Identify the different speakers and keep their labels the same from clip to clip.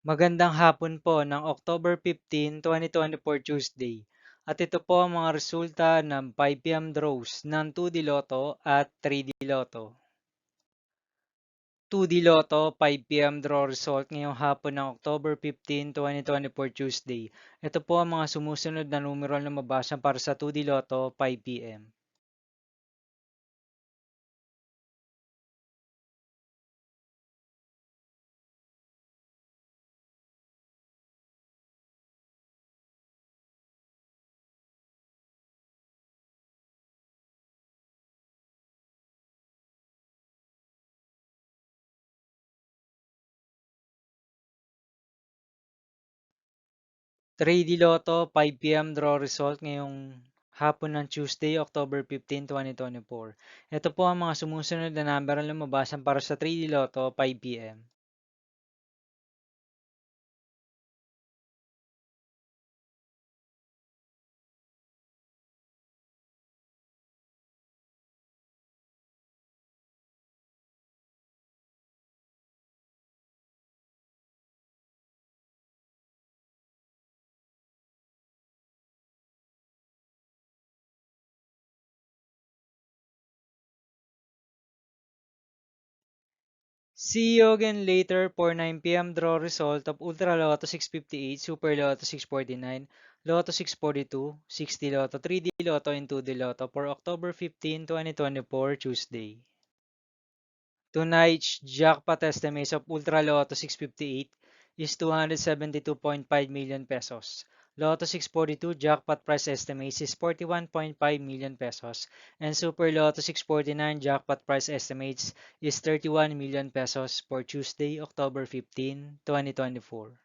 Speaker 1: Magandang hapon po ng October 15, 2024 Tuesday. At ito po ang mga resulta ng 5 p.m. draws ng 2D Lotto at 3D Lotto. 2D Lotto 5 p.m. draw result ngayong hapon ng October 15, 2024 Tuesday. Ito po ang mga sumusunod na numero na mabasa para sa 2D Lotto 5 p.m. 3D Lotto 5 p.m. draw result ngayong hapon ng Tuesday, October 15, 2024. Ito po ang mga sumusunod na number na lumabasan para sa 3D Lotto 5 p.m. See you again later for 9 p.m. draw result of Ultra Lotto 658, Super Lotto 649, Lotto 642, 60 Lotto, 3D Lotto, and 2D Lotto for October 15, 2024, Tuesday. Tonight's jackpot estimates of Ultra Lotto 658 is 272.5 million pesos. Lotto 642 jackpot price estimates is 41.5 million pesos. And Super Lotto 649 jackpot price estimates is 31 million pesos for Tuesday, October 15, 2024.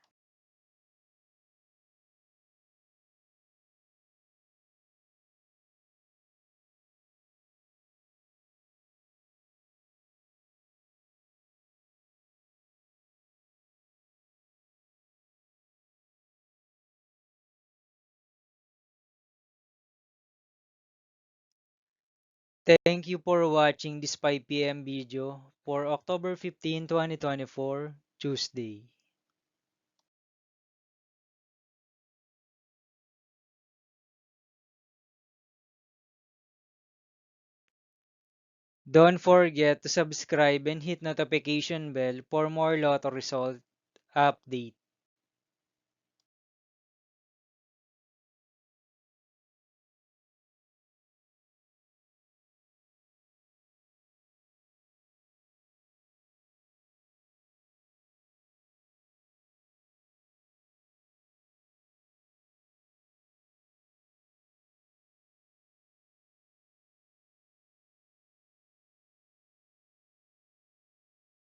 Speaker 1: Thank you for watching this 5 p.m. video for October 15, 2024, Tuesday. Don't forget to subscribe and hit notification bell for more Lotto result update.